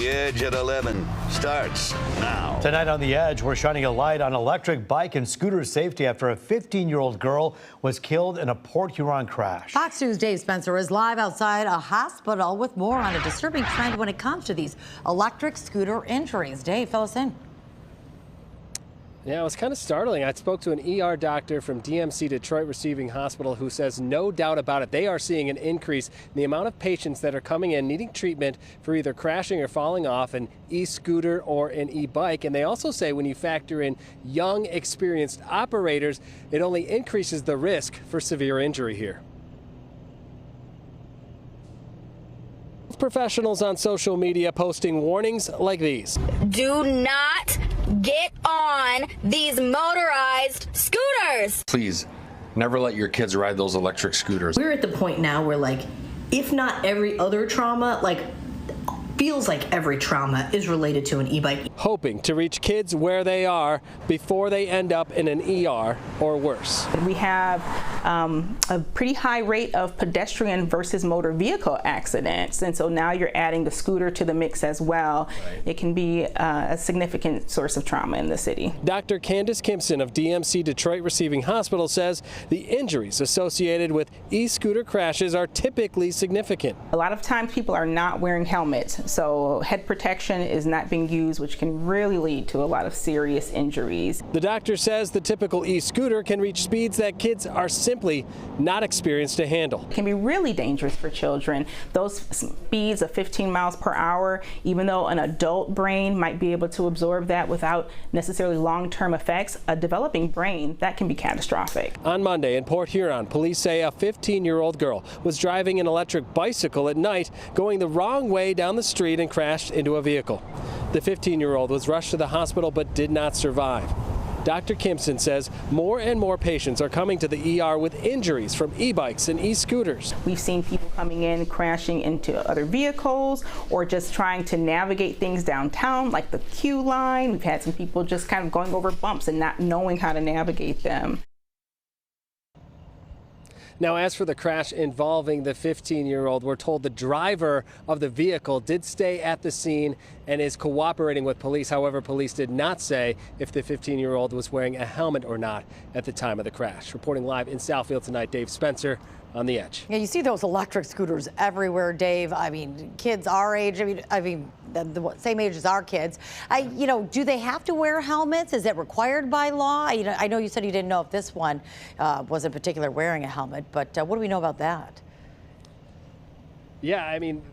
Edge at 11 starts now. Tonight on The Edge, we're shining a light on electric bike and scooter safety after a 15-year-old girl was killed in a Port Huron crash. Fox News' Dave Spencer is live outside a hospital with more on a disturbing trend when it comes to these electric scooter injuries. Dave, fill us in. Yeah, it was kind of startling. I spoke to an ER doctor from DMC Detroit Receiving Hospital who says no doubt about it, they are seeing an increase in the amount of patients that are coming in needing treatment for either crashing or falling off an e-scooter or an e-bike. And they also say when you factor in young, experienced operators, it only increases the risk for severe injury here. Professionals on social media posting warnings like these. Do not get on these motorized scooters. Please never let your kids ride those electric scooters. We're at the point now where, like, if not every other trauma, like, feels like every trauma is related to an e-bike. Hoping to reach kids where they are before they end up in an ER or worse. We have a pretty high rate of pedestrian versus motor vehicle accidents, and so now you're adding the scooter to the mix as well. Right. It can be a significant source of trauma in the city. Dr. Candace Kimpson of DMC Detroit Receiving Hospital says the injuries associated with e-scooter crashes are typically significant. A lot of times people are not wearing helmets, so head protection is not being used, which can really lead to a lot of serious injuries. The doctor says the typical e-scooter can reach speeds that kids are simply not experienced to handle. It can be really dangerous for children. Those speeds of 15 miles per hour, even though an adult brain might be able to absorb that without necessarily long-term effects, a developing brain, that can be catastrophic. On Monday in Port Huron, police say a 15-year-old girl was driving an electric bicycle at night, going the wrong way down the street and crashed into a vehicle. The 15-year-old was rushed to the hospital but did not survive. Dr. Kimpson says more and more patients are coming to the ER with injuries from e-bikes and e-scooters. We've seen people coming in crashing into other vehicles or just trying to navigate things downtown like the queue line. We've had some people just kind of going over bumps and not knowing how to navigate them. Now, as for the crash involving the 15-year-old, we're told the driver of the vehicle did stay at the scene and is cooperating with police. However, police did not say if the 15-year-old was wearing a helmet or not at the time of the crash. Reporting live in Southfield tonight, Dave Spencer on The Edge. Yeah, you see those electric scooters everywhere, Dave. I mean, kids our age, I mean, the same age as our kids. Do they have to wear helmets? Is it required by law? I know you said you didn't know if this one was in particular wearing a helmet, but what do we know about that? Yeah, I mean,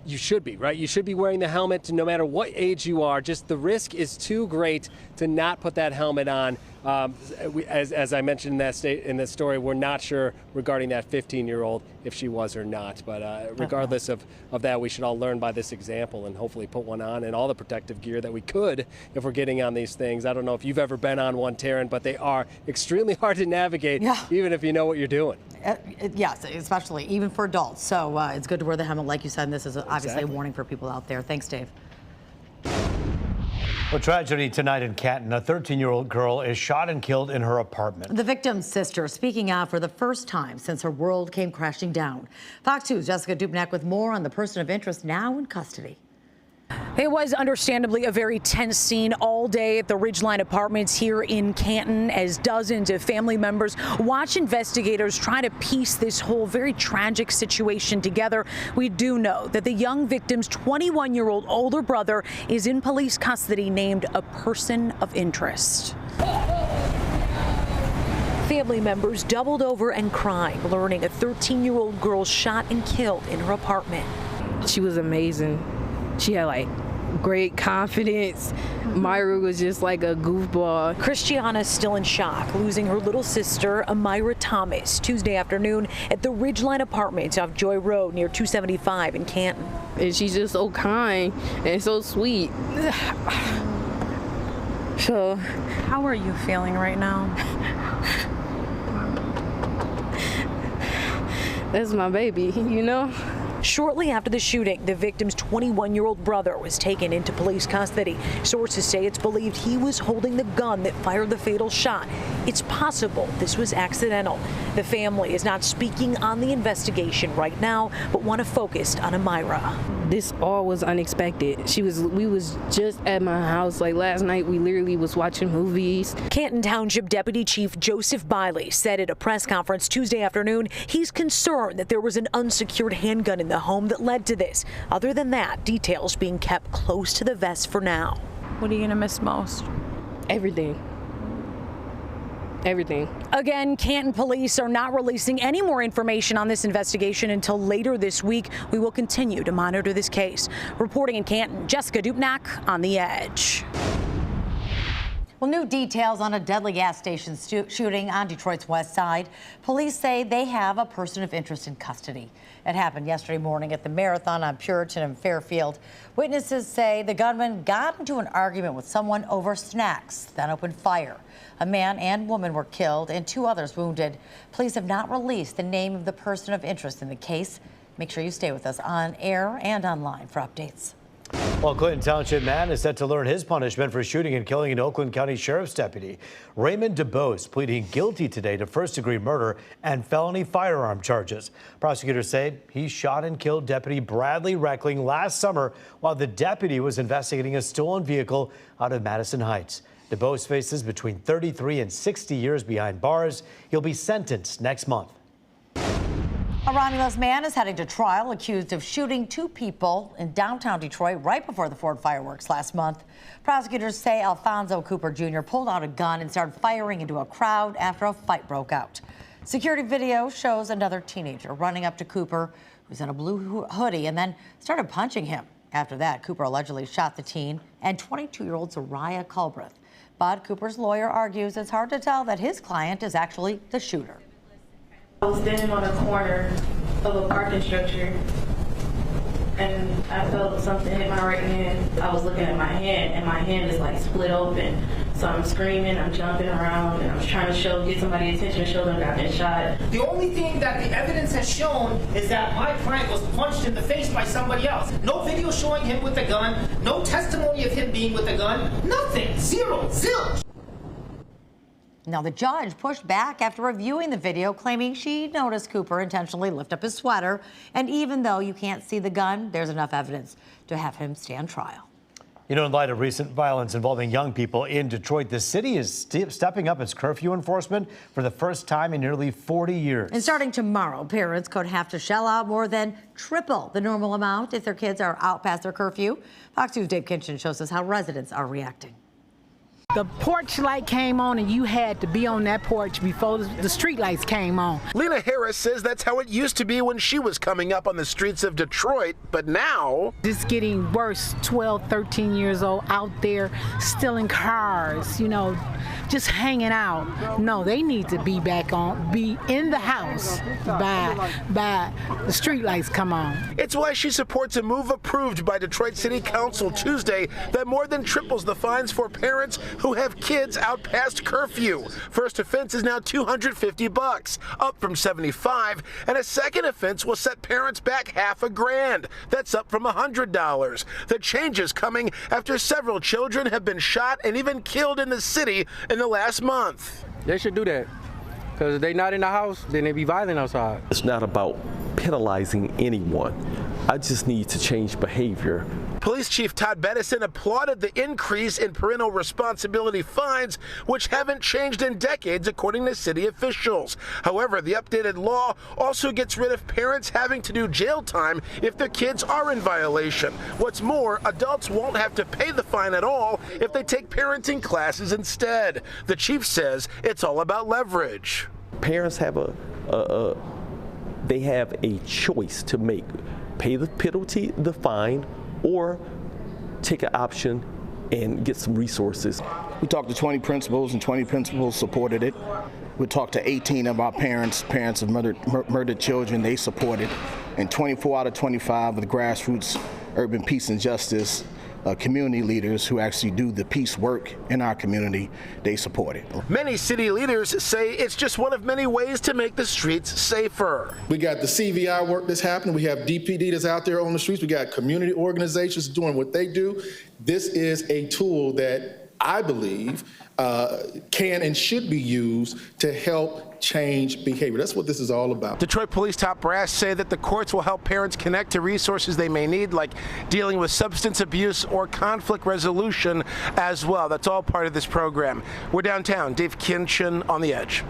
you should be, right? You should be wearing the helmet no matter what age you are. Just the risk is too great to not put that helmet on. As I mentioned in this story, we're not sure regarding that 15-year-old if she was or not. But regardless of that, we should all learn by this example and hopefully put one on and all the protective gear that we could if we're getting on these things. I don't know if you've ever been on one, Taryn, but they are extremely hard to navigate, even if you know what you're doing. Yes, especially even for adults. So it's good to wear the helmet, like you said. And this is obviously a warning for people out there. Thanks, Dave. A tragedy tonight in Canton. A 13-year-old girl is shot and killed in her apartment. The victim's sister speaking out for the first time since her world came crashing down. Fox 2's Jessica Dubnak with more on the person of interest now in custody. It was understandably a very tense scene all day at the Ridgeline Apartments here in Canton as dozens of family members watch investigators try to piece this whole very tragic situation together. We do know that the young victim's 21-year-old older brother is in police custody, named a person of interest. Family members doubled over and crying, learning a 13-year-old girl shot and killed in her apartment. She was amazing. She had like great confidence. Myra was just like a goofball. Christiana's still in shock, losing her little sister, Amira Thomas, Tuesday afternoon at the Ridgeline Apartments off Joy Road near 275 in Canton. And she's just so kind and so sweet. So, how are you feeling right now? That's my baby, you know? Shortly after the shooting, the victim's 21-year-old brother was taken into police custody. Sources say it's believed he was holding the gun that fired the fatal shot. It's possible this was accidental. The family is not speaking on the investigation right now, but want to focus on Amira. This all was unexpected. We was just at my house like last night. We literally was watching movies. Canton Township Deputy Chief Joseph Biley said at a press conference Tuesday afternoon he's concerned that there was an unsecured handgun in the home that led to this. Other than that, details being kept close to the vest for now. What are you gonna miss most? Everything. Again, Canton police are not releasing any more information on this investigation until later this week. We will continue to monitor this case. Reporting in Canton, Jessica Dupnack on The Edge. Well, new details on a deadly gas station shooting on Detroit's west side. Police say they have a person of interest in custody. It happened yesterday morning at the Marathon on Puritan and Fairfield. Witnesses say the gunman got into an argument with someone over snacks, then opened fire. A man and woman were killed and 2 others wounded. Police have not released the name of the person of interest in the case. Make sure you stay with us on air and online for updates. Well, Clinton Township man is set to learn his punishment for shooting and killing an Oakland County Sheriff's deputy. Raymond DeBose pleading guilty today to first-degree murder and felony firearm charges. Prosecutors say he shot and killed Deputy Bradley Reckling last summer while the deputy was investigating a stolen vehicle out of Madison Heights. DeBose faces between 33 and 60 years behind bars. He'll be sentenced next month. A Romulus man is heading to trial accused of shooting 2 people in downtown Detroit right before the Ford fireworks last month. Prosecutors say Alfonso Cooper Jr. pulled out a gun and started firing into a crowd after a fight broke out. Security video shows another teenager running up to Cooper, who's in a blue hoodie, and then started punching him. After that, Cooper allegedly shot the teen and 22-year-old Zariah Culbreth. But Cooper's lawyer argues it's hard to tell that his client is actually the shooter. I was standing on a corner of a parking structure and I felt something hit my right hand. I was looking at my hand and my hand is like split open. So I'm screaming, I'm jumping around, and I'm trying to get somebody's attention, show them I've been shot. The only thing that the evidence has shown is that my client was punched in the face by somebody else. No video showing him with the gun, no testimony of him being with the gun, nothing, zero, zilch. Now, the judge pushed back after reviewing the video, claiming she noticed Cooper intentionally lift up his sweater. And even though you can't see the gun, there's enough evidence to have him stand trial. You know, in light of recent violence involving young people in Detroit, the city is stepping up its curfew enforcement for the first time in nearly 40 years. And starting tomorrow, parents could have to shell out more than triple the normal amount if their kids are out past their curfew. Fox News' Dave Kinchin shows us how residents are reacting. The porch light came on and you had to be on that porch before the street lights came on. Lena Harris says that's how it used to be when she was coming up on the streets of Detroit, but now it's getting worse. 12, 13 years old out there stealing cars, you know, just hanging out. No, they need to be be in the house by the street lights come on. It's why she supports a move approved by Detroit City Council Tuesday that more than triples the fines for parents who have kids out past curfew. First offense is now $250, up from $75, and a second offense will set parents back $50,000. That's up from $100. The change is coming after several children have been shot and even killed in the city in the last month. They should do that, because if they're not in the house, then they be violent outside. It's not about penalizing anyone. I just need to change behavior. Police Chief Todd Bettison applauded the increase in parental responsibility fines, which haven't changed in decades, according to city officials. However, the updated law also gets rid of parents having to do jail time if their kids are in violation. What's more, adults won't have to pay the fine at all if they take parenting classes instead. The chief says it's all about leverage. Parents have they have a choice to make: pay the penalty, the fine, or take an option and get some resources. We talked to 20 principals, and 20 principals supported it. We talked to 18 of our parents of murdered children. They supported, and 24 out of 25 of the grassroots urban peace and justice community leaders who actually do the peace work in our community, they support it. Many city leaders say it's just one of many ways to make the streets safer. We got the CVI work that's happening. We have DPD that's out there on the streets. We got community organizations doing what they do. This is a tool that I believe can and should be used to help change behavior. That's what this is all about. Detroit Police top brass say that the courts will help parents connect to resources they may need, like dealing with substance abuse or conflict resolution as well. That's all part of this program. We're downtown. Dave Kinchin on The Edge.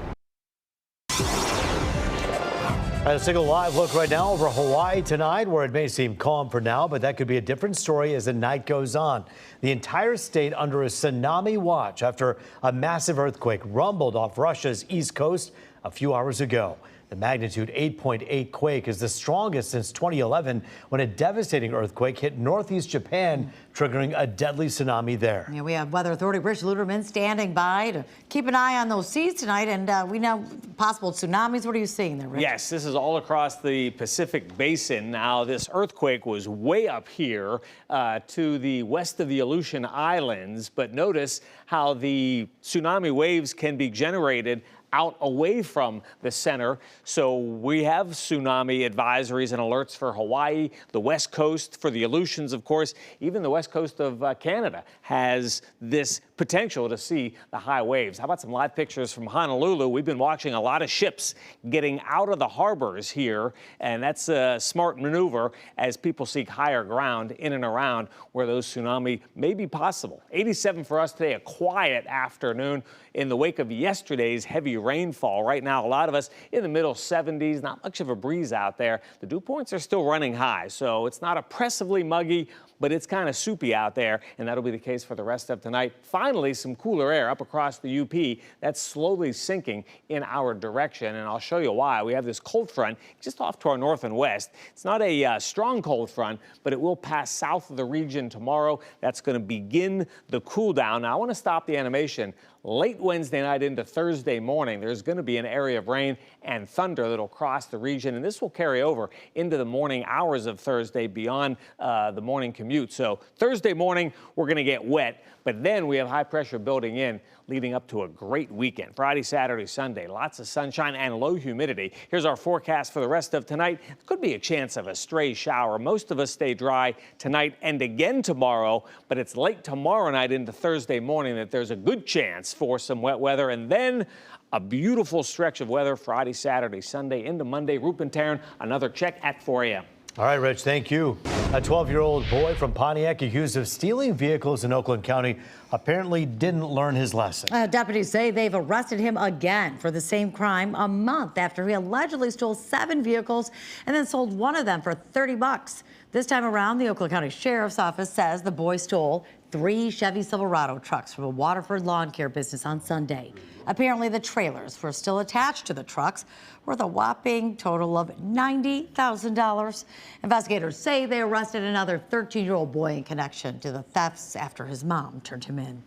A single live look right now over Hawaii tonight, where it may seem calm for now, but that could be a different story as the night goes on. The entire state under a tsunami watch after a massive earthquake rumbled off Russia's east coast a few hours ago. The magnitude 8.8 quake is the strongest since 2011, when a devastating earthquake hit northeast Japan, triggering a deadly tsunami there. Yeah, we have Weather Authority Rich Luderman standing by to keep an eye on those seas tonight, and we know possible tsunamis. What are you seeing there, Rich? Yes, this is all across the Pacific Basin. Now, this earthquake was way up here to the west of the Aleutian Islands, but notice how the tsunami waves can be generated out away from the center. So we have tsunami advisories and alerts for Hawaii, the west coast, for the Aleutians, of course. Even the west coast of Canada has this potential to see the high waves. How about some live pictures from Honolulu? We've been watching a lot of ships getting out of the harbors here, and that's a smart maneuver as people seek higher ground in and around where those tsunami may be possible. 87 for us today, a quiet afternoon in the wake of yesterday's heavy rainfall. Right now, a lot of us in the middle 70s, not much of a breeze out there. The dew points are still running high, so it's not oppressively muggy, but it's kind of soupy out there, and that'll be the case for the rest of tonight. Finally, some cooler air up across the UP that's slowly sinking in our direction, and I'll show you why. We have this cold front just off to our north and west. It's not a strong cold front, but it will pass south of the region tomorrow. That's going to begin the cool down. Now, I want to stop the animation. Late Wednesday night into Thursday morning, there's going to be an area of rain and thunder that'll cross the region, and this will carry over into the morning hours of Thursday beyond the morning commute. So Thursday morning, we're going to get wet, but then we have high pressure building in, leading up to a great weekend. Friday, Saturday, Sunday, lots of sunshine and low humidity. Here's our forecast for the rest of tonight. There could be a chance of a stray shower. Most of us stay dry tonight and again tomorrow, but it's late tomorrow night into Thursday morning that there's a good chance for some wet weather, and then a beautiful stretch of weather Friday, Saturday, Sunday into Monday. Rupen Taryn, another check at 4 a.m. All right, Rich, thank you. A 12-year-old boy from Pontiac accused of stealing vehicles in Oakland County apparently didn't learn his lesson. Deputies say they've arrested him again for the same crime a month after he allegedly stole 7 vehicles and then sold one of them for $30. This time around, the Oakland County Sheriff's Office says the boy stole 3 Chevy Silverado trucks from a Waterford lawn care business on Sunday. Apparently, the trailers were still attached to the trucks, worth a whopping total of $90,000. Investigators say they arrested another 13-year-old boy in connection to the thefts after his mom turned him in.